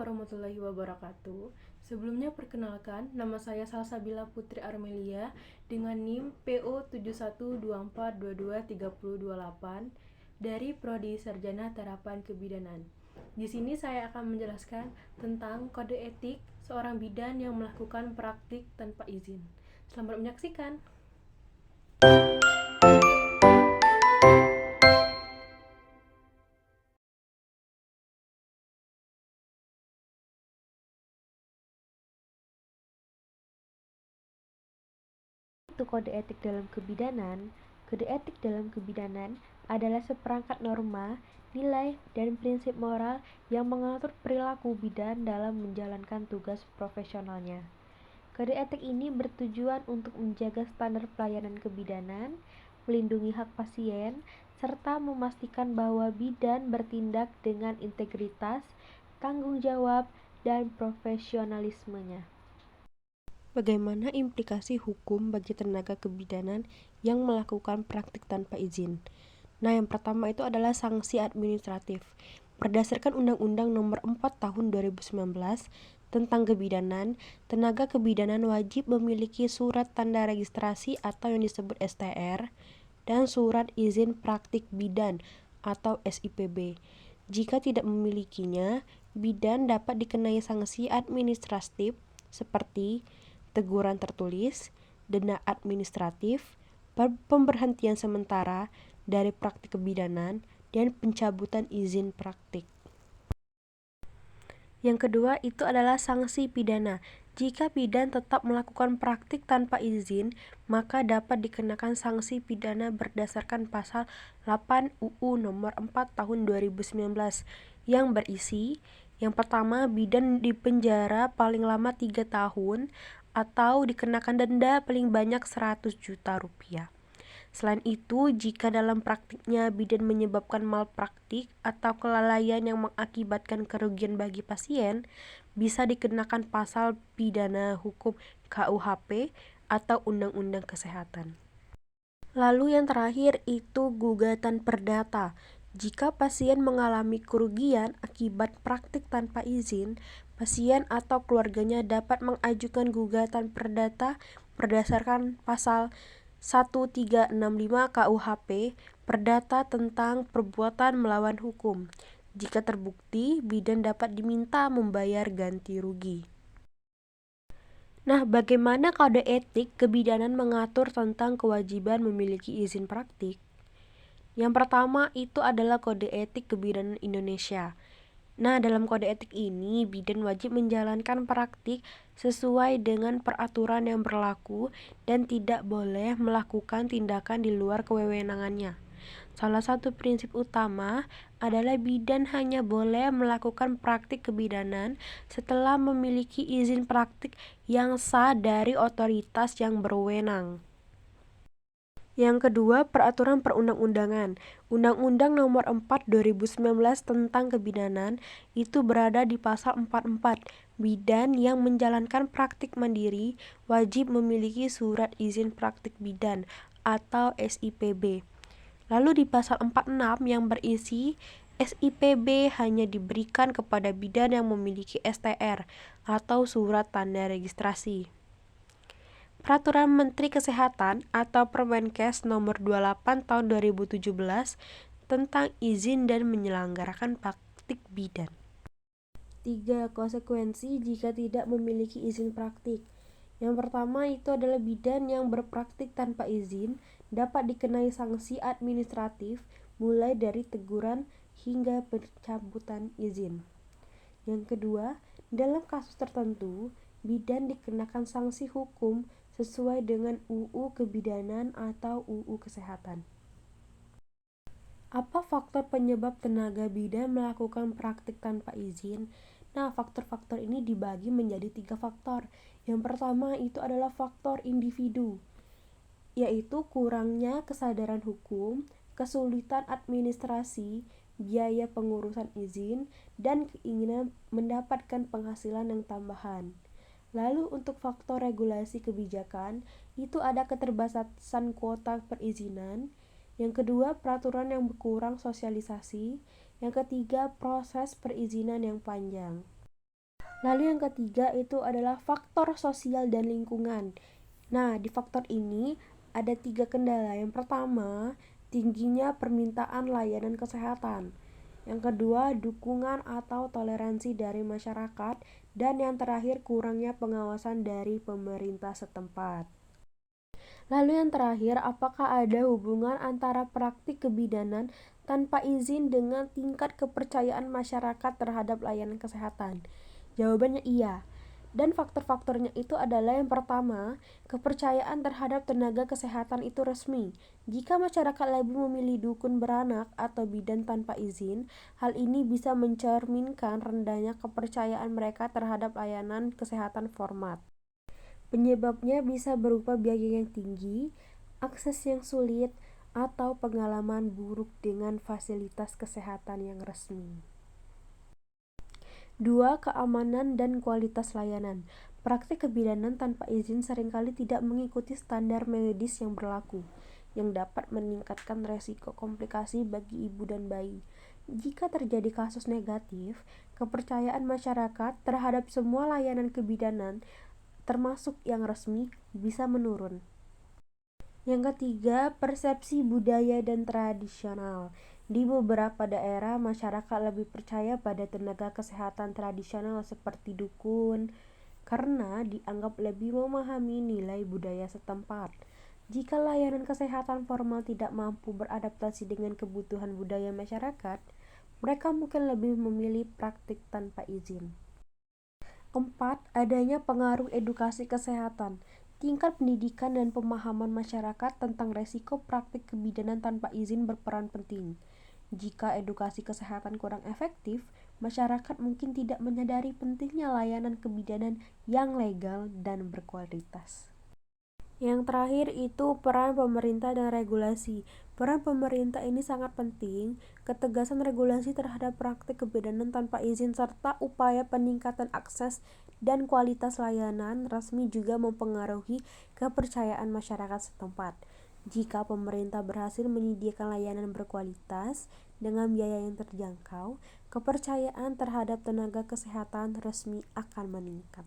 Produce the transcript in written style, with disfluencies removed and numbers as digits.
warahmatullahi wabarakatuh. Sebelumnya perkenalkan, nama saya Salsabila Putri Armelia dengan NIM PO7124223028 dari Prodi Sarjana Terapan Kebidanan. Di sini saya akan menjelaskan tentang kode etik seorang bidan yang melakukan praktik tanpa izin. Selamat menyaksikan. Itu kode etik dalam kebidanan. Kode etik dalam kebidanan adalah seperangkat norma, nilai, dan prinsip moral yang mengatur perilaku bidan dalam menjalankan tugas profesionalnya. Kode etik ini bertujuan untuk menjaga standar pelayanan kebidanan, melindungi hak pasien, serta memastikan bahwa bidan bertindak dengan integritas, tanggung jawab, dan profesionalismenya. Bagaimana implikasi hukum bagi tenaga kebidanan yang melakukan praktik tanpa izin? Nah, yang pertama itu adalah sanksi administratif. Berdasarkan Undang-Undang Nomor 4 Tahun 2019 tentang kebidanan, tenaga kebidanan wajib memiliki surat tanda registrasi atau yang disebut STR dan surat izin praktik bidan atau SIPB. Jika tidak memilikinya, bidan dapat dikenai sanksi administratif seperti teguran tertulis, denda administratif, pemberhentian sementara dari praktik kebidanan, dan pencabutan izin praktik. Yang kedua itu adalah sanksi pidana. Jika bidan tetap melakukan praktik tanpa izin, maka dapat dikenakan sanksi pidana berdasarkan pasal 8 UU nomor 4 tahun 2019 yang berisi yang pertama, bidan dipenjara paling lama 3 tahun atau dikenakan denda paling banyak 100 juta rupiah. Selain itu, jika dalam praktiknya bidan menyebabkan malpraktik atau kelalaian yang mengakibatkan kerugian bagi pasien, bisa dikenakan pasal pidana hukum KUHP atau Undang-Undang Kesehatan. Lalu yang terakhir itu gugatan perdata. Jika pasien mengalami kerugian akibat praktik tanpa izin, pasien atau keluarganya dapat mengajukan gugatan perdata berdasarkan pasal 1365 KUHP Perdata tentang perbuatan melawan hukum. Jika terbukti, bidan dapat diminta membayar ganti rugi. Nah, bagaimana kode etik kebidanan mengatur tentang kewajiban memiliki izin praktik? Yang pertama itu adalah Kode Etik Kebidanan Indonesia. Nah, dalam kode etik ini, bidan wajib menjalankan praktik sesuai dengan peraturan yang berlaku dan tidak boleh melakukan tindakan di luar kewenangannya. Salah satu prinsip utama adalah bidan hanya boleh melakukan praktik kebidanan setelah memiliki izin praktik yang sah dari otoritas yang berwenang. Yang kedua, peraturan perundang-undangan. Undang-Undang Nomor 4 2019 tentang kebidanan itu berada di pasal 44. Bidan yang menjalankan praktik mandiri wajib memiliki surat izin praktik bidan atau SIPB. Lalu di pasal 46 yang berisi SIPB hanya diberikan kepada bidan yang memiliki STR atau surat tanda registrasi. Peraturan Menteri Kesehatan atau Permenkes Nomor 28 Tahun 2017 tentang izin dan menyelenggarakan praktik bidan. 3. Konsekuensi jika tidak memiliki izin praktik. Yang pertama itu adalah bidan yang berpraktik tanpa izin dapat dikenai sanksi administratif mulai dari teguran hingga pencabutan izin. Yang kedua, dalam kasus tertentu, bidan dikenakan sanksi hukum sesuai dengan UU Kebidanan atau UU Kesehatan. Apa faktor penyebab tenaga bidan melakukan praktik tanpa izin? Nah, faktor-faktor ini dibagi menjadi 3 faktor. Yang pertama itu adalah faktor individu, yaitu kurangnya kesadaran hukum, kesulitan administrasi, biaya pengurusan izin, dan keinginan mendapatkan penghasilan yang tambahan. Lalu untuk faktor regulasi kebijakan, itu ada keterbatasan kuota perizinan. Yang kedua, peraturan yang kurang sosialisasi. Yang ketiga, proses perizinan yang panjang. Lalu yang ketiga itu adalah faktor sosial dan lingkungan. Nah, di faktor ini ada 3 kendala. Yang pertama, tingginya permintaan layanan kesehatan. Yang kedua, dukungan atau toleransi dari masyarakat. Dan yang terakhir, kurangnya pengawasan dari pemerintah setempat. Lalu yang terakhir, apakah ada hubungan antara praktik kebidanan tanpa izin dengan tingkat kepercayaan masyarakat terhadap layanan kesehatan? Jawabannya iya. Dan faktor-faktornya itu adalah yang pertama, kepercayaan terhadap tenaga kesehatan itu resmi. Jika masyarakat lebih memilih dukun beranak atau bidan tanpa izin, hal ini bisa mencerminkan rendahnya kepercayaan mereka terhadap layanan kesehatan formal. Penyebabnya bisa berupa biaya yang tinggi, akses yang sulit, atau pengalaman buruk dengan fasilitas kesehatan yang resmi. 2. Keamanan dan kualitas layanan. Praktik kebidanan tanpa izin seringkali tidak mengikuti standar medis yang berlaku, yang dapat meningkatkan resiko komplikasi bagi ibu dan bayi. Jika terjadi kasus negatif, kepercayaan masyarakat terhadap semua layanan kebidanan, termasuk yang resmi, bisa menurun. Yang ketiga, persepsi budaya dan tradisional. Di beberapa daerah, masyarakat lebih percaya pada tenaga kesehatan tradisional seperti dukun karena dianggap lebih memahami nilai budaya setempat. Jika layanan kesehatan formal tidak mampu beradaptasi dengan kebutuhan budaya masyarakat, mereka mungkin lebih memilih praktik tanpa izin. 4. Adanya pengaruh edukasi kesehatan. Tingkat pendidikan dan pemahaman masyarakat tentang resiko praktik kebidanan tanpa izin berperan penting. Jika edukasi kesehatan kurang efektif, masyarakat mungkin tidak menyadari pentingnya layanan kebidanan yang legal dan berkualitas. Yang terakhir itu peran pemerintah dan regulasi. Peran pemerintah ini sangat penting. Ketegasan regulasi terhadap praktik kebidanan tanpa izin serta upaya peningkatan akses dan kualitas layanan resmi juga mempengaruhi kepercayaan masyarakat setempat. Jika pemerintah berhasil menyediakan layanan berkualitas dengan biaya yang terjangkau, kepercayaan terhadap tenaga kesehatan resmi akan meningkat.